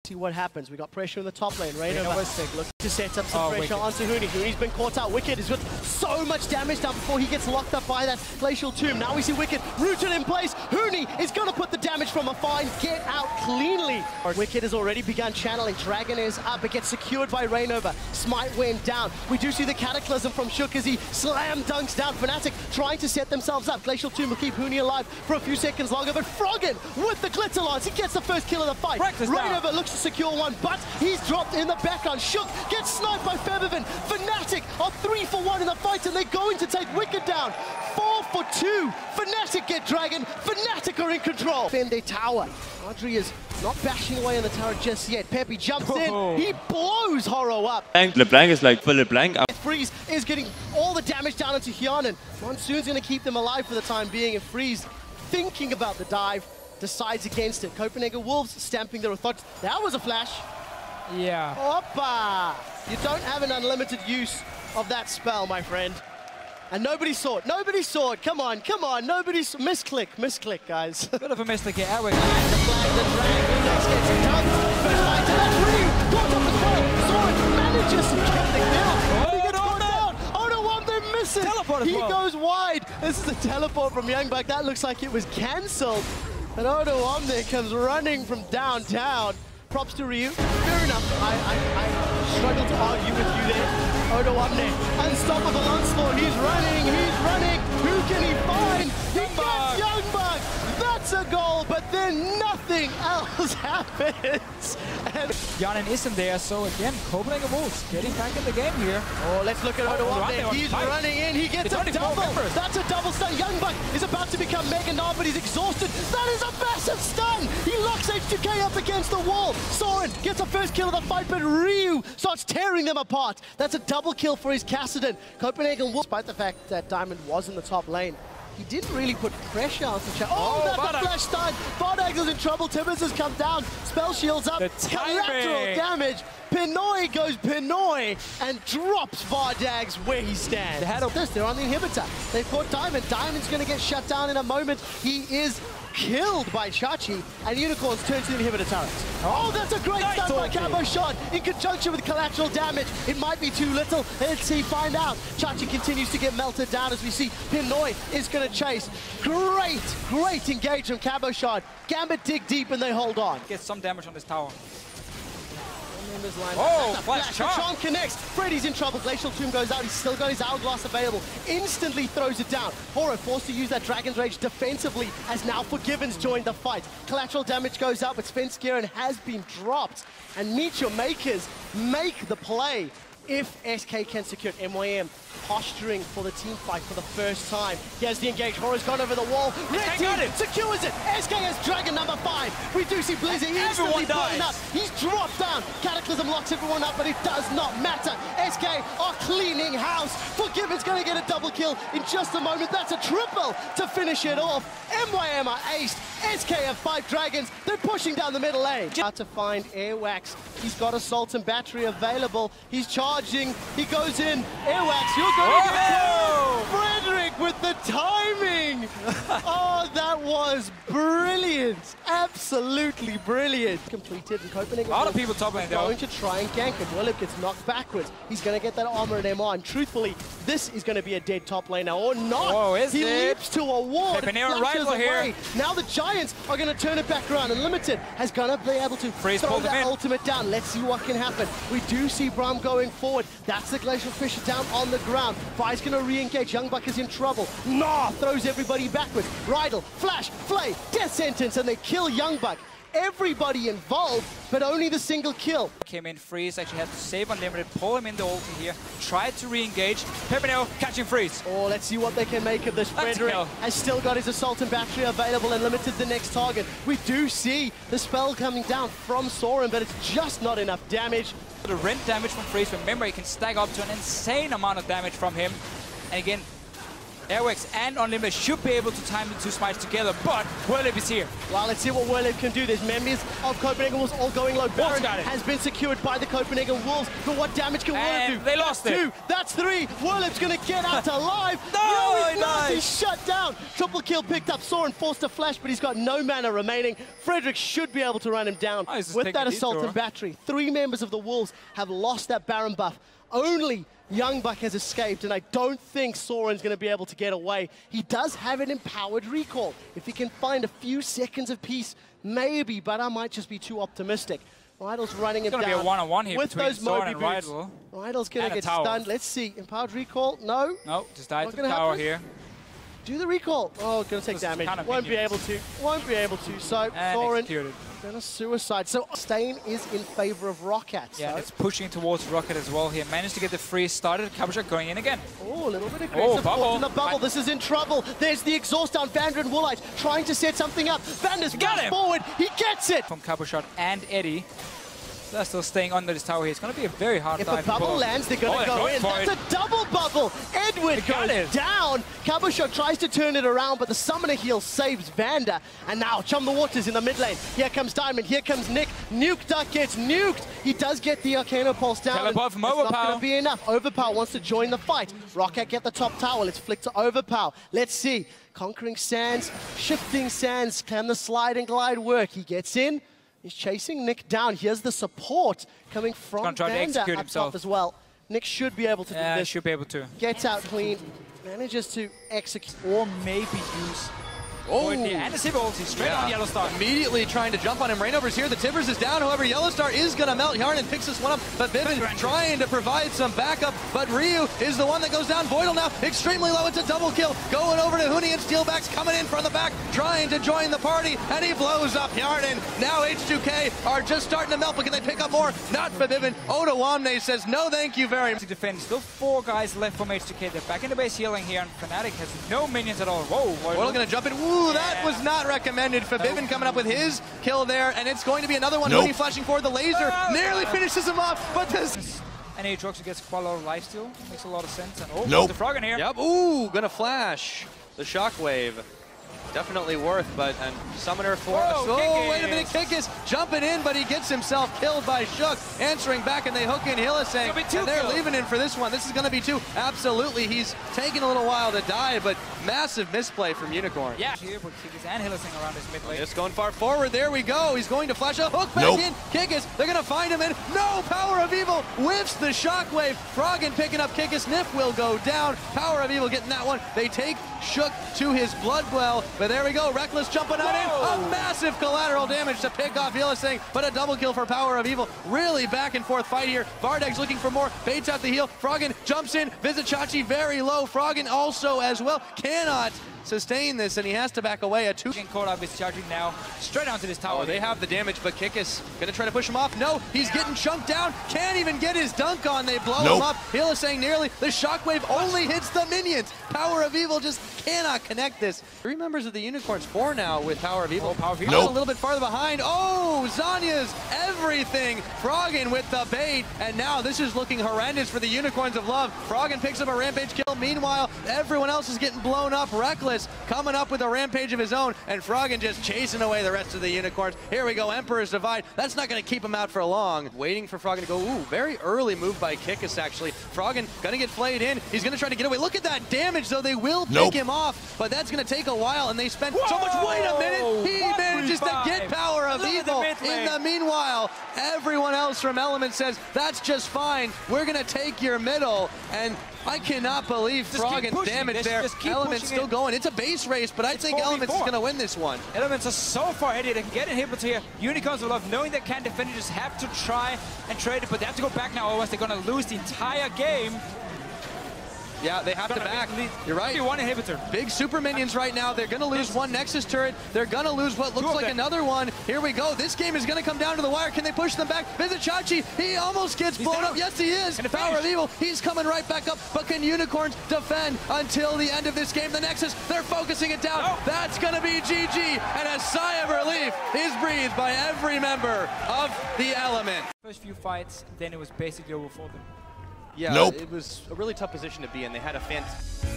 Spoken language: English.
See what happens. We got pressure in the top lane. Raynova looks to set up some pressure onto Huni. Huni's been caught out. Wicked is with so much damage down before he gets locked up by that glacial tomb. Now we see Wicked rooted in place. Huni is going to put the damage from afar and get out cleanly. Wicked has already begun channeling. Dragon is up. It gets secured by Raynova. Smite went down. We do see the Cataclysm from Shook as he slam dunks down. Fnatic trying to set themselves up. Glacial tomb will keep Huni alive for a few seconds longer, but Froggen with the Glitter Lance, he gets the first kill of the fight. Raynova looks to secure one, but he's dropped in the background. Shook gets sniped by Febiven. Fnatic are 3 for 1 in the fight, and they're going to take Wicked down. 4 for 2. Fnatic get Dragon. Fnatic are in control. Defend their tower. Audrey is not bashing away on the tower just yet. Peppy jumps in. He blows Horo up. LeBlanc is like, for LeBlanc. Freeze is getting all the damage down into Hyanan. Monsoon's going to keep them alive for the time being, and Freeze, thinking about the dive, decides against it. Copenhagen Wolves stamping their authority. That was a flash. Yeah. Oppa! You don't have an unlimited use of that spell, my friend. And nobody saw it. Nobody saw it. Come on, come on. Nobody saw. Misclick, guys. Bit of a misclick here. Airwick. And the flag, the drag, Index gets it done. First fight to that Ryu. Caught up as well. Saw it. Manages to get the kill. He gets caught down. Oh no, one they miss it. Teleport as well. He goes wide. This is a teleport from Youngbuck. That looks like it was cancelled. And Odo Omni comes running from downtown. Props to Ryu. Fair enough. I struggle to argue with you there. Odo Omni, unstoppable onslaught. He's running. Who can he find? He gets Youngbuck. That's a goal, but then nothing else happens. And Hyanan isn't there, so again, Copenhagen Wolves getting back in the game here. Oh, let's look at Odo Omni. He's running in. He gets a double. That's a double stun. Youngbuck is about to become Mega Nod, but he's exhausted. That is a massive stun. He locks H2K up against the wall. Soren gets a first kill of the fight, but Ryu starts tearing them apart. That's a double kill for his Kassadin. Copenhagen Wolves, despite the fact that Diamond was in the top lane, he didn't really put pressure on the chat. Oh, that's a flash stun. Bardags is in trouble. Tibbers has come down. Spell shields up. Collateral damage. Pinoy goes Pinoy and drops Bardags where he stands. They're on the inhibitor. They've caught Diamond. Diamond's going to get shut down in a moment. He is killed by Chachi, and Unicorns turn to the inhibitor turrets. Oh, that's a great stun by Cabo Shot in conjunction with collateral damage. It might be too little. Let's see, find out. Chachi continues to get melted down as we see Pinoy is going to chase. Great engage from Cabo Shot. Gambit dig deep and they hold on. Gets some damage on this tower. Oh, flash charm connects. Freddy's in trouble. Glacial Tomb goes out. He's still got his Hourglass available. Instantly throws it down. Horo forced to use that Dragon's Rage defensively as now Forgiven's joined the fight. Collateral damage goes up, but Svenskeren has been dropped. And Meteor Makers make the play. If SK can secure MYM, posturing for the team fight for the first time. He has the engage. Horo's gone over the wall. Red team secures it. SK has Dragon number 5. We do see Blizzy instantly blown up. He's dropped down. Cataclysm locks everyone up, but it does not matter. SK are cleaning house. Forgiven's going to get a double kill in just a moment. That's a triple to finish it off. MYM are aced. SK have 5 dragons. They're pushing down the middle lane. Out to find Airwax. He's got Assault and Battery available. He's charging. He goes in. Airwax, you're going to get Frederick with the timing. Oh, that was brilliant. Absolutely brilliant. Completed in Copenhagen. A lot of people top lane though. Going to try and gank him. Willip gets knocked backwards. He's going to get that armor and MR. And truthfully, this is going to be a dead top lane now. Or not. Oh, he leaps to a wall. Rival here. Now the Giants are going to turn it back around. And Limited has going to be able to throw that ultimate down. Let's see what can happen. We do see Braum going forward. That's the Glacial Fisher down on the ground. Fi's going to re-engage. Youngbuck is in trouble. Nah, throws everybody backwards. Rydell, Flash, Flay, Death Sentence, and they kill Youngbuck. Everybody involved, but only the single kill. Came in, Freeze actually had to save Unlimited, pull him in the ulti here, tried to re-engage. Pepineo catching Freeze. Oh, let's see what they can make of this. Frederick has still got his Assault and Battery available and Limited the next target. We do see the spell coming down from Soren, but it's just not enough damage. The rent damage from Freeze, remember he can stack up to an insane amount of damage from him. And again, Airwax and Unlimited should be able to time the two smites together, but Whirlip is here. Well, let's see what Whirlip can do. There's members of Copenhagen Wolves all going low. Baron got it. has been secured by the Copenhagen Wolves, but what damage can Whirlip do? They lost it. 2, that's 3. Whirlip's going to get out alive. No, he's not. nice. He's shut down. Triple kill picked up. Soren forced a flash, but he's got no mana remaining. Frederick should be able to run him down with that assault and battery. 3 members of the Wolves have lost that Baron buff. Only Youngbuck has escaped, and I don't think Soren's going to be able to get away. He does have an empowered recall. If he can find a few seconds of peace, maybe, but I might just be too optimistic. Rydell's running him down. It's going to be a one-on-one here with between those Soren Moby and boots. Rydell. Rydell's going to get stunned. Let's see. Empowered recall? No. No, just died Not to the gonna tower happen. here. Do the recall. Oh, going to take Just damage. kind of Won't be able minions. to. Won't be able to. So And Soren executed. going to suicide. So Stain is in favor of Roccat. Yeah, so. it's pushing towards Rocket as well here. Managed to get the freeze started. Cabochon going in again. Oh, a little bit aggressive bubble. in the bubble. This is in trouble. There's the exhaust down. Vander and Woolite trying to set something up. Vander's got forward. He gets it. From Cabochon and Eddie. They're still staying under this tower here. It's going to be a very hard If dive. a bubble lands, they're going to go in. That's a double bubble. Edward goes down. Cabochon tries to turn it around, but the summoner heal saves Vander. And now Chum the Waters in the mid lane. Here comes Diamond. Here comes Nick. Nuke Duck gets nuked. He does get the Arcano Pulse down. Teleport from It's not Overpower. going to be enough. Overpower wants to join the fight. Roccat get the top tower. Let's flick to Overpower. Let's see. Conquering Sands, Shifting Sands. Can the slide and glide work? He gets in. He's chasing Nick down. Here's the support coming from Vander up top as well. Nick should be able to do this. Should be able to. Gets out clean, manages to execute. Or maybe use... Oh, and the Sivir ulti straight on Yellowstar. Immediately trying to jump on him. Rainover's here. The Tibbers is down. However, Yellowstar is going to melt. Yarnan picks this one up, but Vivian trying to provide some backup. But Ryu is the one that goes down. Voidal now extremely low. It's a double kill. Going over to Huni and Steelbacks coming in from the back, trying to join the party, and he blows up Yarnan. Now H2K are just starting to melt, but can they pick up more? Not for Vivian. Oda Wamne says, no thank you very much. To defend. Still 4 guys left from H2K. They're back in the base healing here, and Fnatic has no minions at all. Whoa, Voidal going to jump in. Ooh, that was not recommended. Vivian coming up with his kill there, and it's going to be another one. Huni flashing forward. The laser nearly finishes him off, but this... And Aatrox gets quite a lot of lifesteal. Makes a lot of sense. And the frog in here. Yep. Ooh, gonna flash the shockwave. Definitely worth, but and summoner for wait a minute, Kikis jumping in, but he gets himself killed by Shook, answering back, and they hook in Hillisang, and they're leaving in for this one. This is going to be 2. Absolutely, he's taking a little while to die, but massive misplay from Unicorn. Yeah, here with Kikis and Hillisang around his mid lane. Just going far forward. There we go. He's going to flash a hook back in. Kikis, they're going to find him, and no, Power of Evil whiffs the shockwave. Froggen picking up Kikis. Nif will go down. Power of Evil getting that one. They take Shook to his blood well, but there we go. Reckless jumping on in. A massive collateral damage to pick off Hillisang, but a double kill for Power of Evil. Really back and forth fight here. Vardeg's looking for more. Baits out the heel. Froggen jumps in. Visit Chachi very low. Froggen also as well. Cannot sustain this, and he has to back away. A 2. Getting caught up is charging now straight onto this tower. Oh, they have the damage, but Kikis gonna try to push him off. No, he's getting chunked down. Can't even get his dunk on. They blow him up. Hillisang nearly. The shockwave only hits the minions. Power of Evil just cannot connect this. 3 members of the Unicorns, 4 now with Power of Evil. Power of Evil. A little bit farther behind. Oh, Zanya's everything. Froggen with the bait, and now this is looking horrendous for the Unicorns of Love. Froggen picks up a rampage kill. Meanwhile, everyone else is getting blown up. Reckless coming up with a rampage of his own, and Froggen just chasing away the rest of the Unicorns. Here we go, Emperor's Divide. That's not going to keep him out for long. Waiting for Froggen to go. Ooh, very early move by Kikis, actually. Froggen going to get flayed in. He's going to try to get away. Look at that damage, though. They will pick him off, but that's going to take a while, and they spend so much. Wait a minute. He manages to get Power of Evil. In the meanwhile, everyone else from Element says, that's just fine. We're going to take your middle, and I cannot believe Froggen's damage there. Element's still going. It's a base race, but I think Element's is going to win this one. Elements are so far ahead. They can get inhibitors here. Unicorns of Love, knowing they can't defend it, just have to try and trade it, but they have to go back now, otherwise they're going to lose the entire game. Yeah, they have to back. You're right. 1 inhibitor. Big super minions right now. They're going to lose 1 Nexus turret. They're going to lose what looks like another one. Here we go. This game is going to come down to the wire. Can they push them back? Visit Chachi. He almost gets blown up. Yes, he is. Power of Evil. He's coming right back up. But can Unicorns defend until the end of this game? The Nexus, they're focusing it down. That's going to be GG. And a sigh of relief is breathed by every member of the Element. First few fights, then it was basically over for them. Yeah, it was a really tough position to be in. They had a fantastic...